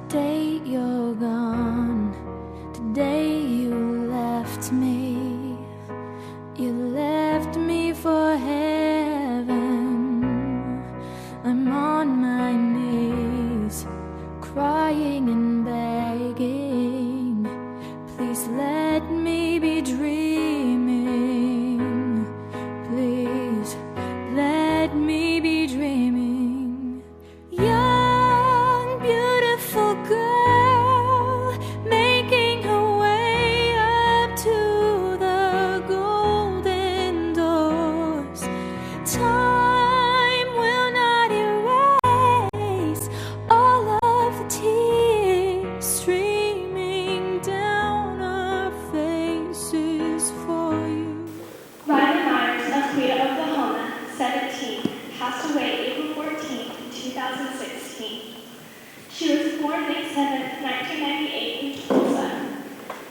Today you're gone, today you left me. You left me for heaven. I'm on my knees, crying and begging. Please let me be dreaming. Please let me be dreaming. Young, beautiful girl, making her way up to the golden doors. Time will not erase all of the tears streaming down our faces for you. Riley Myers of Coweta, Oklahoma, 17, passed away April 14, 2016. She was born May 7, 1998 in Tulsa.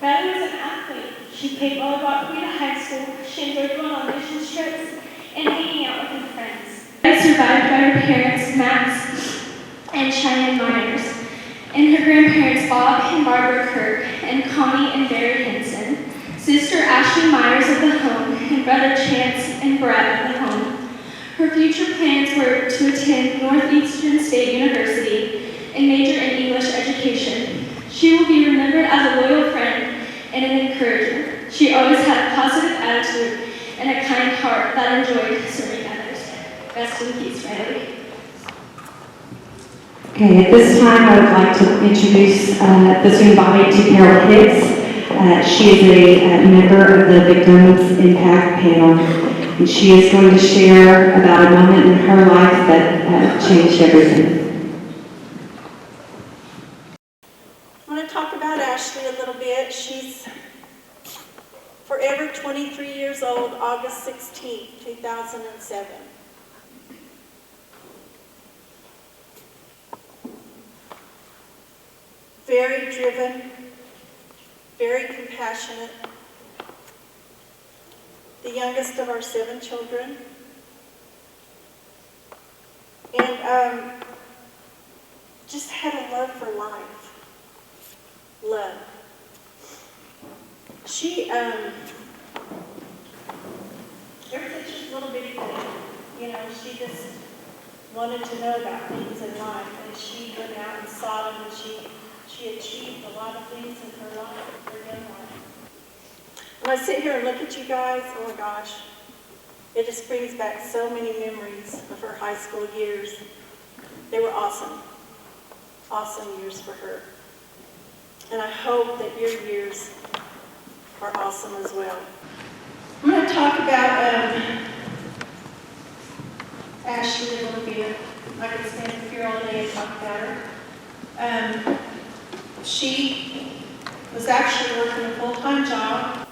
Riley was an athlete. She played volleyball at Coweta High School. She enjoyed going on mission trips and hanging out with her friends. Riley survived by her parents, Max and Cheyenne Myers, and her grandparents, Bob and Barbara Kirk, and Connie and Barry Henson, sister Ashley Myers of the home, and brother Chance and Brett of the home. Her future plans were to attend Northeastern State University and major in English education. She will be remembered as a loyal friend and an encourager. She always had a positive attitude and a kind heart that enjoyed serving others. Rest in peace, Riley. Okay, at this time I would like to introduce the student body to Carol Hicks. She is a member of the Victims Impact Panel, and she is going to share about a moment in her life that changed everything. I want to talk about Ashley a little bit. She's forever 23 years old, August 16, 2007. Very driven, very compassionate, the youngest of our 7 children, and just had a love for life. Love. She, ever since she was a little bitty thing, you know, she just wanted to know about things in life, and she went out and saw them, and she achieved a lot of things in her life, her young life. When I sit here and look at you guys, oh my gosh, it just brings back so many memories of her high school years. They were awesome, awesome years for her. And I hope that your years are awesome as well. I'm going to talk about Ashley a little bit. I could stand here all day and talk about her. She was actually working a full-time job.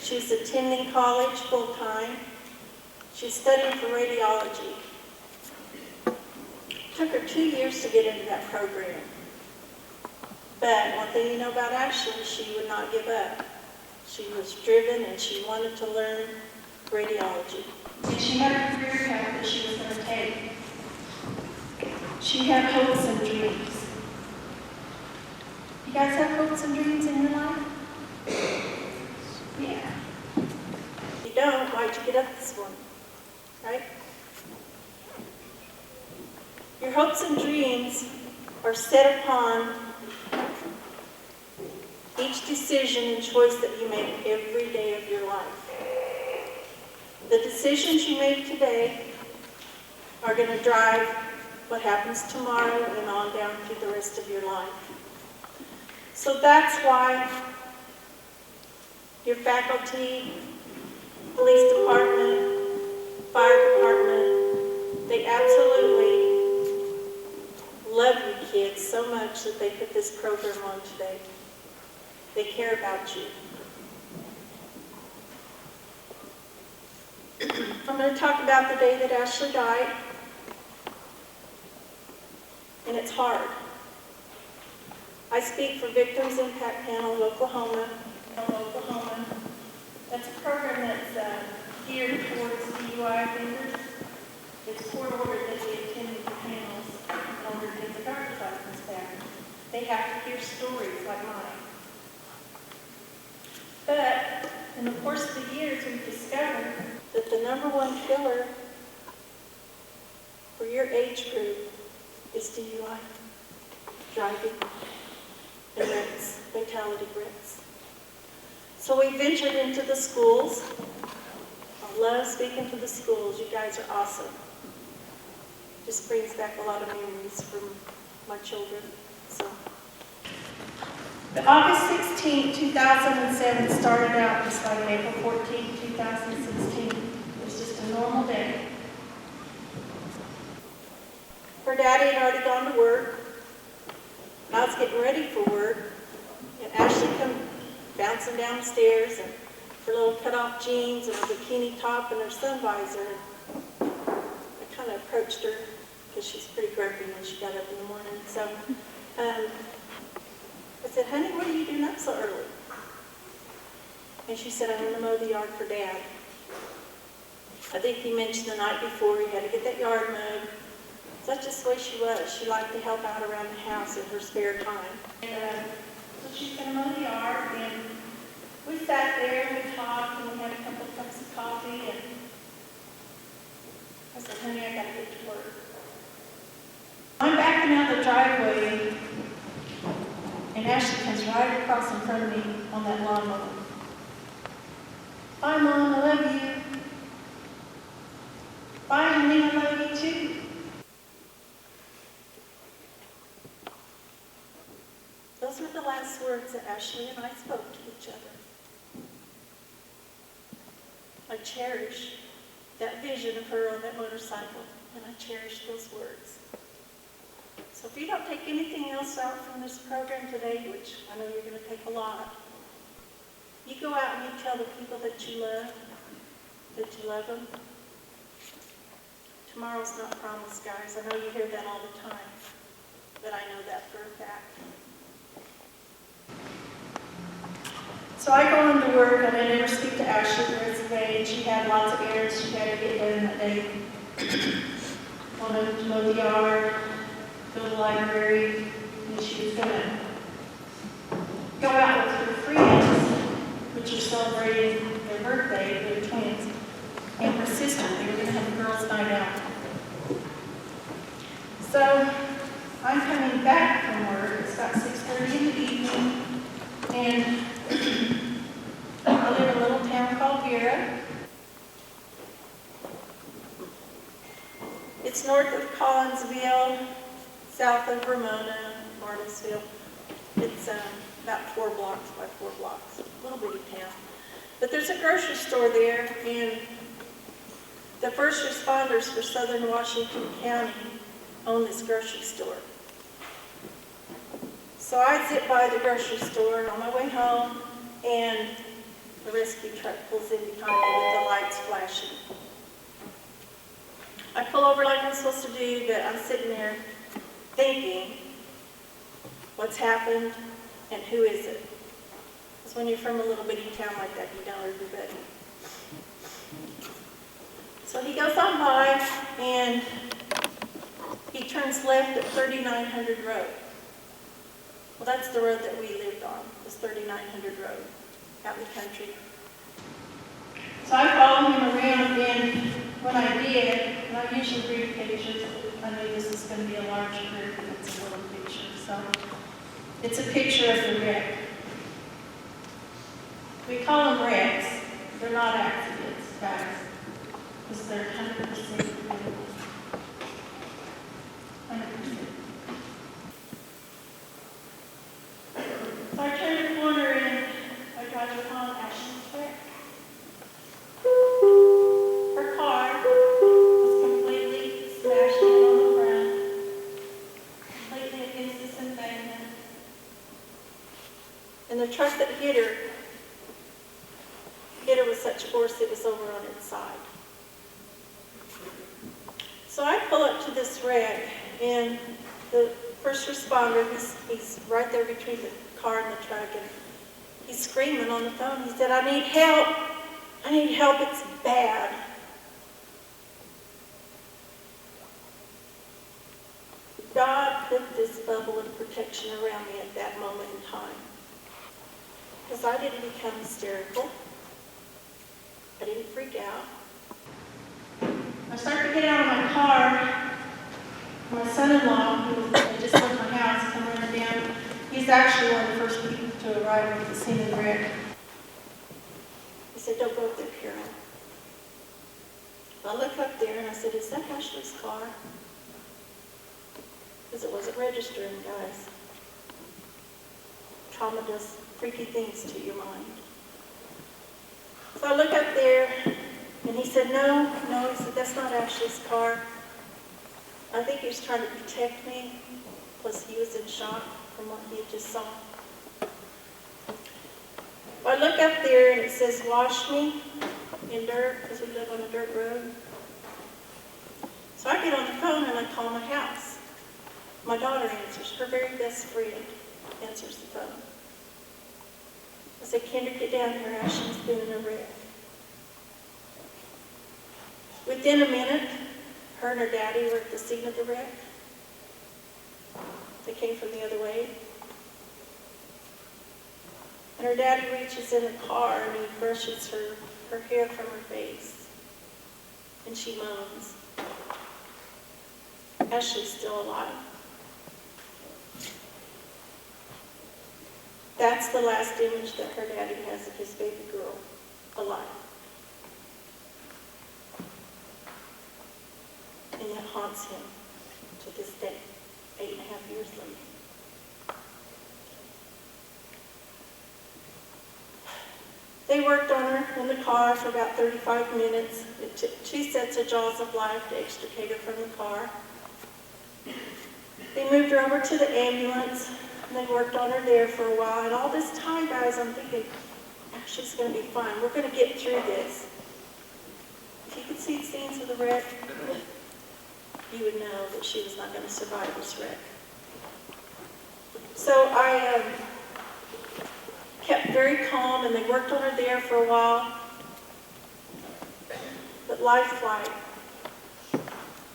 She was attending college full-time. She was studying for radiology. It took her 2 years to get into that program. But one thing you know about Ashley, she would not give up. She was driven and she wanted to learn radiology. And she had a career path that she was going to take. She had hopes and dreams. You guys have hopes and dreams in your life? Yeah. If you don't, why'd you get up this morning? Right? Your hopes and dreams are set upon each decision and choice that you make every day of your life. The decisions you make today are going to drive what happens tomorrow and on down through the rest of your life. So that's why your faculty, police department, fire department, they absolutely love you kids so much that they put this program on today. They care about you. I'm going to talk about the day that Ashley died. And it's hard. I speak for Victims Impact Panel of Oklahoma. That's a program that's geared towards DUI offenders. It's court-ordered that they attend the panels in order to get the driver's license back. They have to hear stories like mine. But in the course of the years, we've discovered that the number one killer for your age group is DUI, driving, and wrecks, fatality wrecks. So we ventured into the schools. I love speaking to the schools. You guys are awesome. Just brings back a lot of memories from my children. So. August 16, 2007 started out just like April 14, 2016. It was just a normal day. Her daddy had already gone to work. I was getting ready for work, and Ashley come bouncing down the stairs in her little cut-off jeans and her bikini top and her sun visor. I kind of approached her because she's pretty grumpy when she got up in the morning. So I said, "Honey, what are you doing up so early?" And she said, "I'm going to mow the yard for Dad." I think he mentioned the night before he had to get that yard mowed. That's just the way she was. She liked to help out around the house in her spare time. And so she's going to mow the yard, and we sat there and we talked and we had a couple of cups of coffee, and I said, "Honey, I got to get to work." I'm backing out the driveway, and Ashley comes right across in front of me on that lawnmower. "Bye, Mom, I love you." "Bye, honey, I love you too." Those were the last words that Ashley and I spoke to each other. I cherish that vision of her on that motorcycle, and I cherish those words. So if you don't take anything else out from this program today, which I know you're going to take a lot, you go out and you tell the people that you love them. Tomorrow's not promised, guys. I know you hear that all the time, but I know that for a fact. So I go into work and I never speak to Ashley the rest of the day. She had lots of errands she had to get done that day. Wanted to mow the yard, go to the library, and she was going to go out with her friends celebrating their birthday. They're twins. And her sister, they were going to have a girls' night out. So I'm coming back from work. It's about 6:30 in the evening. And I live in a little town called Vera. It's north of Collinsville, south of Ramona, Martinsville. It's about 4 blocks by 4 blocks, a little bitty town. But there's a grocery store there, and the first responders for Southern Washington County own this grocery store. So I zip by the grocery store on my way home, and the rescue truck pulls in behind me with the lights flashing. I pull over like I'm supposed to do, but I'm sitting there thinking, what's happened and who is it? Because when you're from a little bitty town like that, you know everybody. So he goes on by and he turns left at 3900 Road. Well, that's the road that we lived on, was 3900 Road, out in the country. So I followed him around, and when I did, and I usually read pictures, I knew this was going to be a large group, and it's a little picture. So it's a picture of the wreck. We call them wrecks. They're not accidents, guys, because they're 100% real. 100%. So I turn the corner and I drive upon Ashland's wreck. Her car was completely smashed in on the front, completely against this embankment. And the truck that hit her with such force it was over on its side. So I pull up to this wreck, and the first responder, he's right there between the car and the truck, and he's screaming on the phone. He said, "I need help. I need help. It's bad." God put this bubble of protection around me at that moment in time. Because I didn't become hysterical. I didn't freak out. I start to get out of my car. My son-in-law, who had just left my house, come running down. He's actually one of the first people to arrive at the scene of the wreck. He said, "Don't go up there, Carol." I look up there and I said, "Is that Ashley's car?" Because it wasn't registering, guys. Trauma does freaky things to your mind. So I look up there, and he said, no, he said, "That's not Ashley's car. I think he was trying to protect me, plus he was in shock from what he had just saw." I look up there, and it says, "Wash me," in dirt, because we live on a dirt road. So I get on the phone, and I call my house. My daughter answers. Her very best friend answers the phone. I said, "Kendra, get down here. Ashley's been in a wreck." Within a minute, her and her daddy were at the scene of the wreck. They came from the other way. And her daddy reaches in the car and he brushes her hair from her face. And she moans. Ashley's still alive. That's the last image that her daddy has of his baby girl alive. And it haunts him to this day, 8.5 years later. They worked on her in the car for about 35 minutes. It took 2 sets of jaws of life to extricate her from the car. They moved her over to the ambulance, and they worked on her there for a while. And all this time, guys, I'm thinking, Ashley's going to be fine. We're going to get through this. If you could see the scenes of the wreck, you would know that she was not going to survive this wreck. So I kept very calm, and they worked on her there for a while. But Life Flight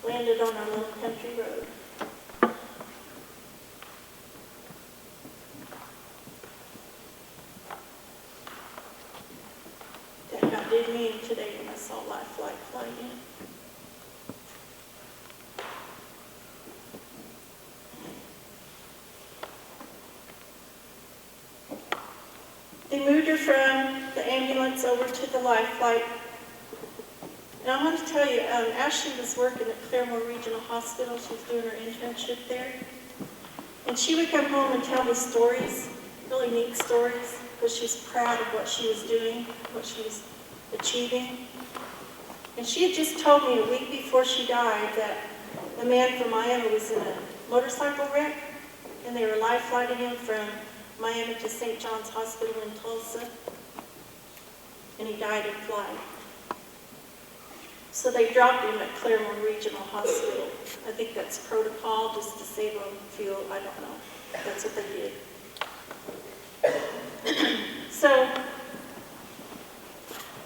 landed on our little country road. did mean today when I saw Life Flight fly in. They moved her from the ambulance over to the Life Flight. And I want to tell you, Ashley was working at Claremore Regional Hospital. She was doing her internship there. And she would come home and tell me stories, really neat stories, because she's proud of what she was doing, what she was achieving. And she had just told me a week before she died that a man from Miami was in a motorcycle wreck, and they were life flighting him from Miami to St. John's Hospital in Tulsa, and he died in flight. So they dropped him at Claremore Regional Hospital. I think that's protocol, just to save on fuel. I don't know. That's what they did. So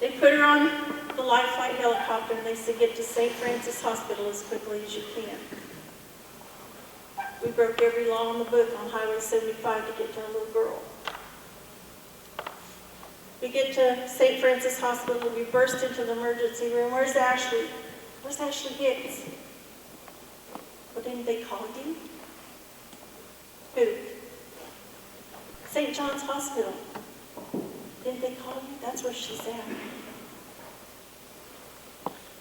they put her on the Life Flight helicopter, and they said, get to St. Francis Hospital as quickly as you can. We broke every law in the book on Highway 75 to get to our little girl. We get to St. Francis Hospital, we burst into the emergency room. Where's Ashley? Where's Ashley Hicks? Well, didn't they call you? Who? St. John's Hospital. Didn't they call you? That's where she's at.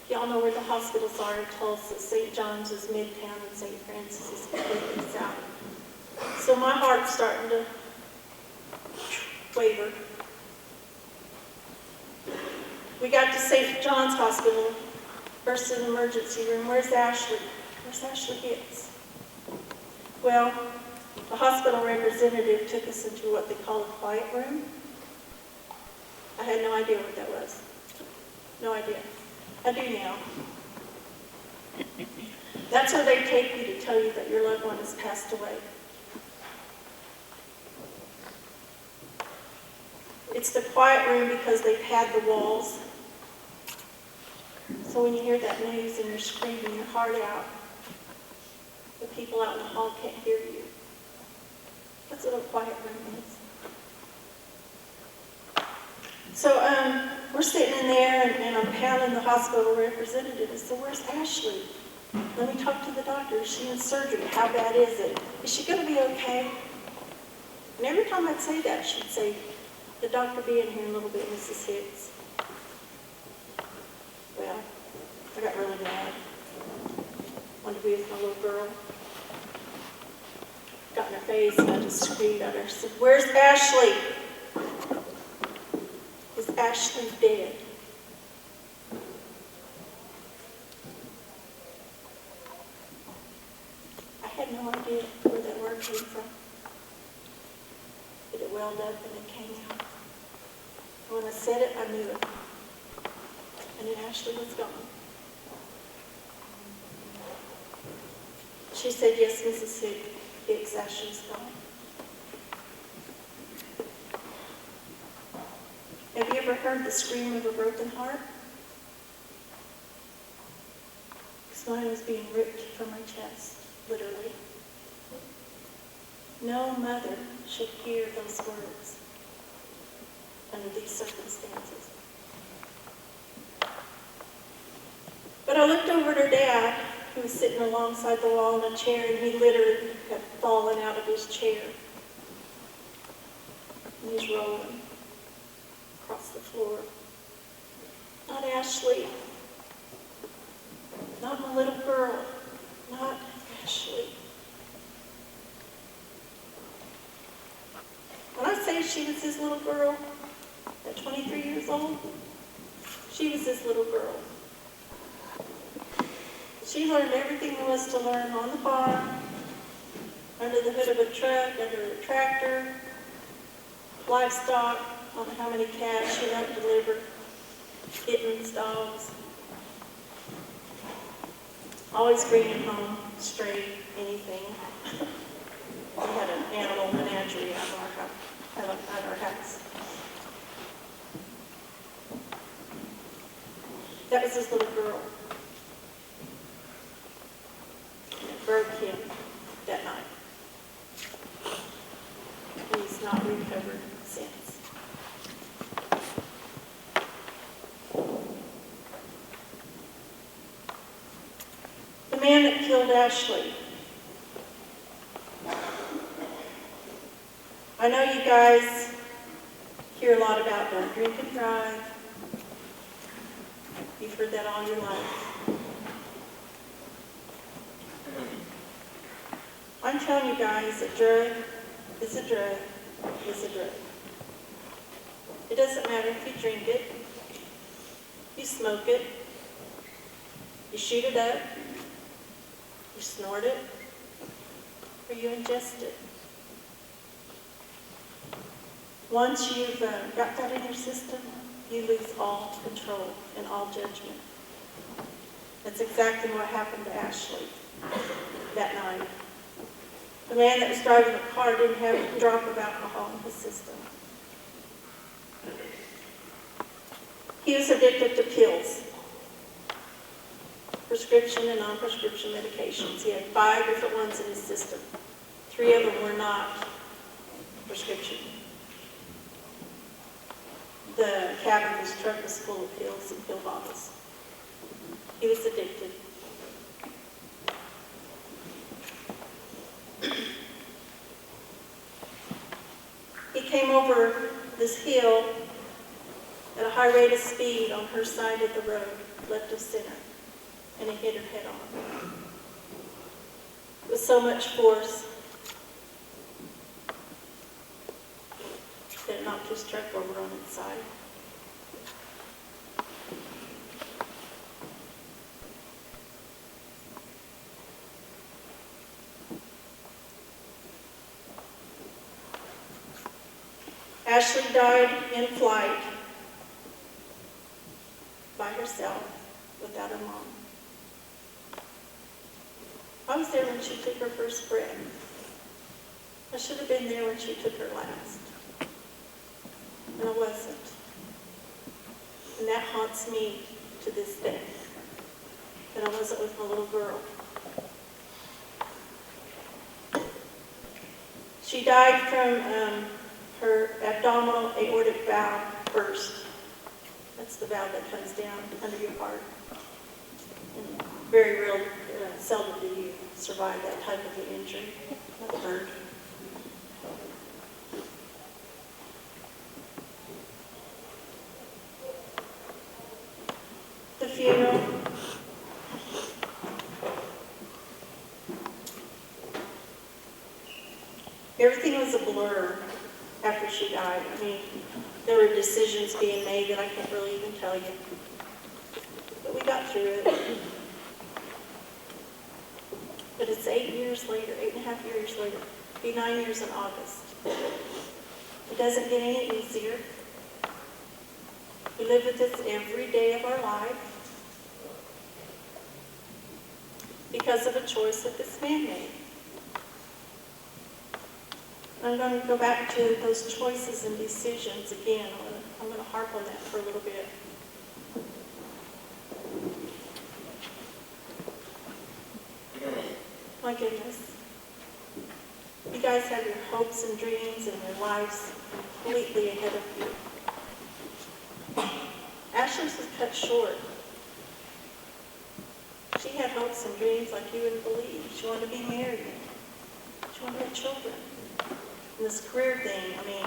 Y'all know where the hospitals are in Tulsa. St. John's is Midtown and St. Francis is completely south. So my heart's starting to waver. We got to St. John's Hospital, burst in the emergency room. Where's Ashley? Where's Ashley Hicks? Well, the hospital representative took us into what they call a quiet room. I had no idea what that was. No idea. I do now. That's where they take you to tell you that your loved one has passed away. It's the quiet room because they've had the walls. So when you hear that news and you're screaming your heart out, the people out in the hall can't hear you. That's what a quiet room is. So we're sitting in there, and I'm pounding the hospital representative. I said, where's Ashley? Let me talk to the doctor. Is she in surgery? How bad is it? Is she going to be okay? And every time I'd say that, she'd say, the doctor be in here in a little bit, Mrs. Hicks. Well, I got really mad. Wanted to be with my little girl. Got in her face, and I just screamed at her. I said, where's Ashley? Is Ashley dead? I had no idea where that word came from. But it welled up and it came out. And when I said it, I knew it. And then Ashley was gone. She said, yes, Mrs. Hicks, Ashley's gone. Have you ever heard the scream of a broken heart? Because mine was being ripped from my chest, literally. No mother should hear those words under these circumstances. But I looked over at her dad, who was sitting alongside the wall in a chair, and he literally had fallen out of his chair. And he's rolling across the floor. Not Ashley. Not my little girl. Not Ashley. When I say she was his little girl at 23 years old, she was his little girl. She learned everything there was to learn on the farm, under the hood of a truck, under a tractor, livestock, I don't know how many calves she helped deliver, kittens, dogs. Always bringing home stray anything. We had an animal menagerie at our house. That was his little girl. And it broke him that night. He's not recovered since. Ashley, I know you guys hear a lot about don't drink and drive. You've heard that all your life. I'm telling you guys, a drug is a drug is a drug. It doesn't matter if you drink it, you smoke it, you shoot it up, you snort it, or you ingest it. Once you've got that in your system, you lose all control and all judgment. That's exactly what happened to Ashley that night. The man that was driving the car didn't have a drop of alcohol in his system. He was addicted to pills, prescription and non-prescription medications. He had 5 different ones in his system. 3 of them were not prescription. The cab of his truck was full of pills and pill bottles. He was addicted. He came over this hill at a high rate of speed on her side of the road, left of center, and he hit her head on. With so much force that it knocked his truck over on its side. Ashley died in flight by herself without her mom. I was there when she took her first breath. I should have been there when she took her last. And I wasn't. And that haunts me to this day, that I wasn't with my little girl. She died from her abdominal aortic valve burst. That's the valve that comes down under your heart. And very real, seldom do you survive that type of an injury, like a bird. The funeral. Everything was a blur after she died. I mean, there were decisions being made that I can't really even tell you. But we got through it. But it's 8 years later, 8.5 years later. It'll be 9 years in August. It doesn't get any easier. We live with this every day of our life because of a choice that this man made. I'm going to go back to those choices and decisions again. I'm going to harp on that for a little bit. My goodness. You guys have your hopes and dreams and your lives completely ahead of you. Ashley's was cut short. She had hopes and dreams like you wouldn't believe. She wanted to be married. She wanted to have children. And this career thing, I mean,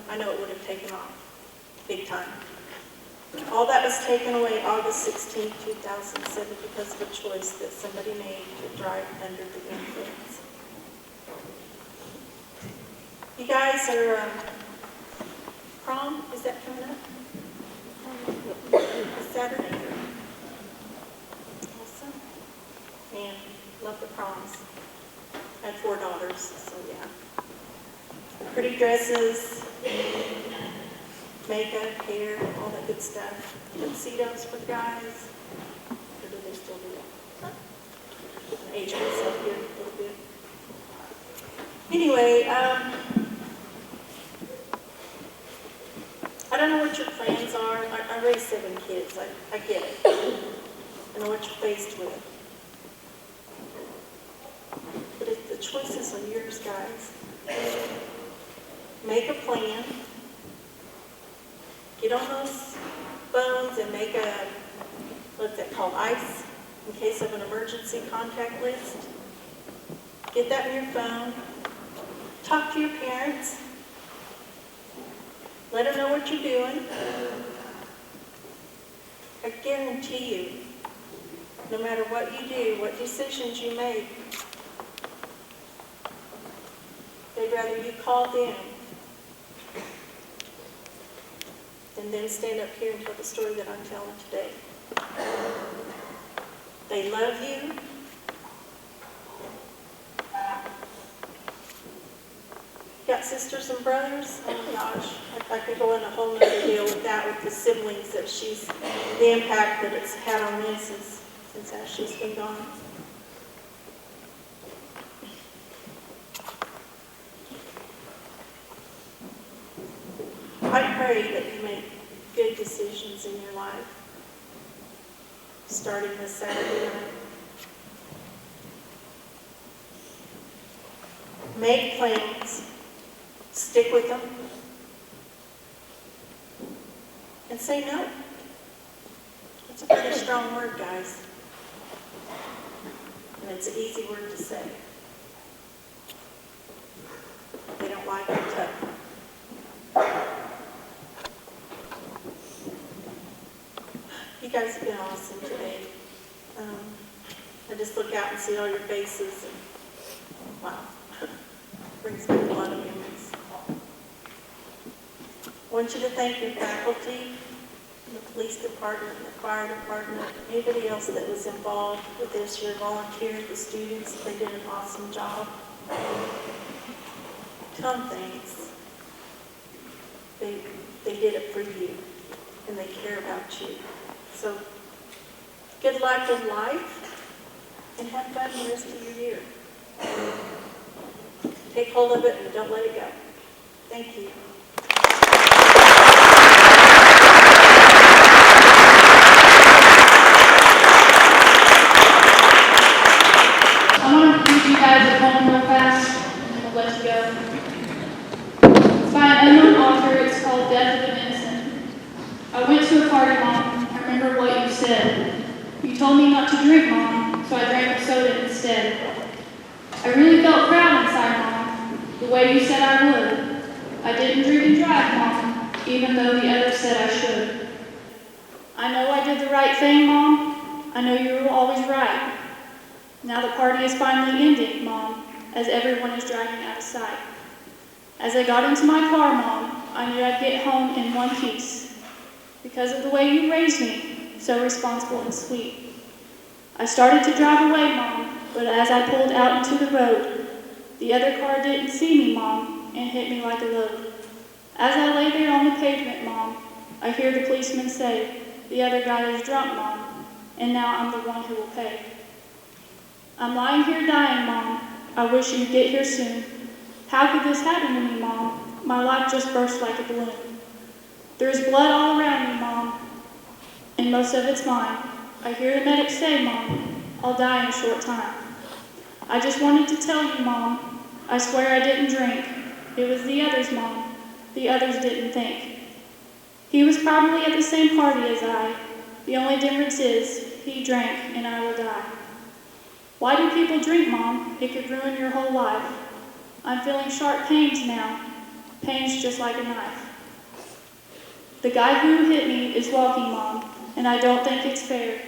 I know it would have taken off big time. All that was taken away August 16, 2007 because of a choice that somebody made to drive under the influence. You guys are, prom, is that coming up? This Saturday? Awesome. Man, love the proms. I had 4 daughters, so yeah. Pretty dresses, makeup, hair, all that good stuff. Tuxedos for guys. Or do they still do that? Huh? I age myself here a little bit. Anyway, I don't know what your plans are. I raised 7 kids. I get it. I know what you're faced with. But if the choices are yours, guys. Make a plan. Get on those phones and make a, what's that called, ice in case of an emergency contact list. Get that in your phone. Talk to your parents. Let them know what you're doing. I guarantee you, no matter what you do, what decisions you make, they'd rather you call them than them stand up here and tell the story that I'm telling today. They love you. Got sisters and brothers? Oh my gosh, I could go in a whole nother deal with that, with the siblings, that the impact that it's had on me since Ashley's been gone. I pray that you make good decisions in your life, starting this Saturday night. Make plans, stick with them, and say no. It's a pretty strong word, guys. And it's an easy word to say. They don't like it tough. You guys have been awesome today. I just look out and see all your faces, and wow, brings back a lot of memories. I want you to thank your faculty, the police department, the fire department, anybody else that was involved with this, your volunteers, the students. They did an awesome job. Tell them thanks. They did it for you, and they care about you. So, good luck in life, and have fun the rest of your year. Take hold of it and don't let it go. Thank you. I want to read you guys a poem real fast, and then we'll let you go. It's by an unknown author. It's called Death of an Innocent. I went to a party, Mom. I remember what you said. You told me not to drink, Mom, so I drank a soda instead. I really felt proud inside, Mom, the way you said I would. I didn't drink and drive, Mom, even though the others said I should. I know I did the right thing, Mom. I know you were always right. Now the party is finally ending, Mom, as everyone is driving out of sight. As I got into my car, Mom, I knew I'd get home in one piece. Because of the way you raised me, so responsible and sweet. I started to drive away, Mom, but as I pulled out into the road, the other car didn't see me, Mom, and hit me like a load. As I lay there on the pavement, Mom, I hear the policeman say, the other guy is drunk, Mom, and now I'm the one who will pay. I'm lying here dying, Mom. I wish you'd get here soon. How could this happen to me, Mom? My life just burst like a balloon. There's blood all around me, Mom, and most of it's mine. I hear the medics say, Mom, I'll die in a short time. I just wanted to tell you, Mom, I swear I didn't drink. It was the others, Mom. The others didn't think. He was probably at the same party as I. The only difference is he drank and I will die. Why do people drink, Mom? It could ruin your whole life. I'm feeling sharp pains now. Pains just like a knife. The guy who hit me is walking, Mom, and I don't think it's fair.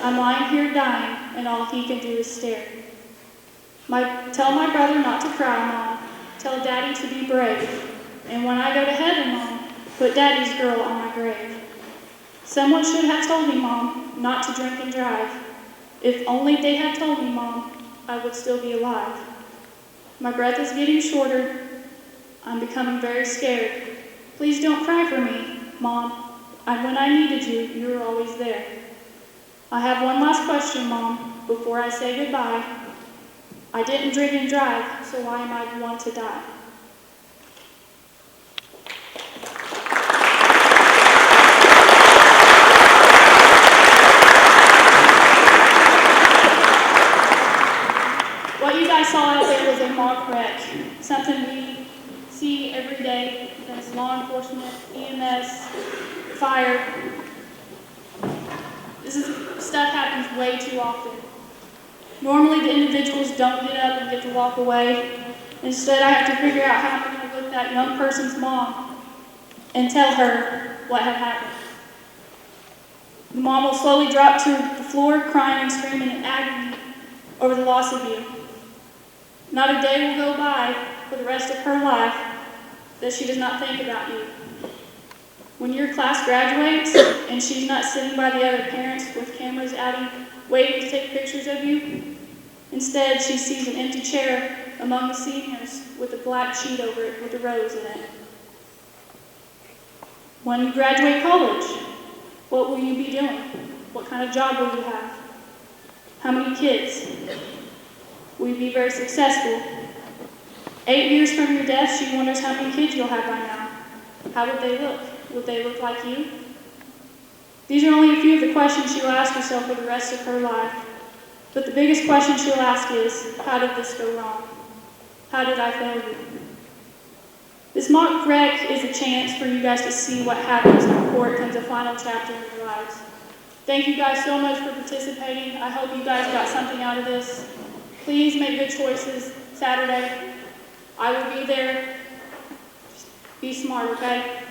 I'm lying here dying, and all he can do is stare. Tell my brother not to cry, Mom. Tell Daddy to be brave. And when I go to heaven, Mom, put Daddy's girl on my grave. Someone should have told me, Mom, not to drink and drive. If only they had told me, Mom, I would still be alive. My breath is getting shorter. I'm becoming very scared. Please don't cry for me, Mom. When I needed you, you were always there. I have one last question, Mom, before I say goodbye. I didn't drink and drive, so why am I the one to die? What you guys saw out there was a mock wreck, something we see every day as law enforcement, EMS, fire. Stuff happens way too often. Normally the individuals don't get up and get to walk away. Instead, I have to figure out how I'm going to look that young person's mom and tell her what had happened. The mom will slowly drop to the floor, crying and screaming in agony over the loss of you. Not a day will go by for the rest of her life that she does not think about you. When your class graduates and she's not sitting by the other parents with cameras out waiting to take pictures of you, instead she sees an empty chair among the seniors with a black sheet over it with a rose in it. When you graduate college, what will you be doing? What kind of job will you have? How many kids? Will you be very successful? 8 years from your death, she wonders how many kids you'll have by now. How would they look? Would they look like you? These are only a few of the questions she will ask herself for the rest of her life. But the biggest question she'll ask is, how did this go wrong? How did I fail you? This mock wreck is a chance for you guys to see what happens before it comes a final chapter in your lives. Thank you guys so much for participating. I hope you guys got something out of this. Please make good choices Saturday. I will be there. Just be smart, okay?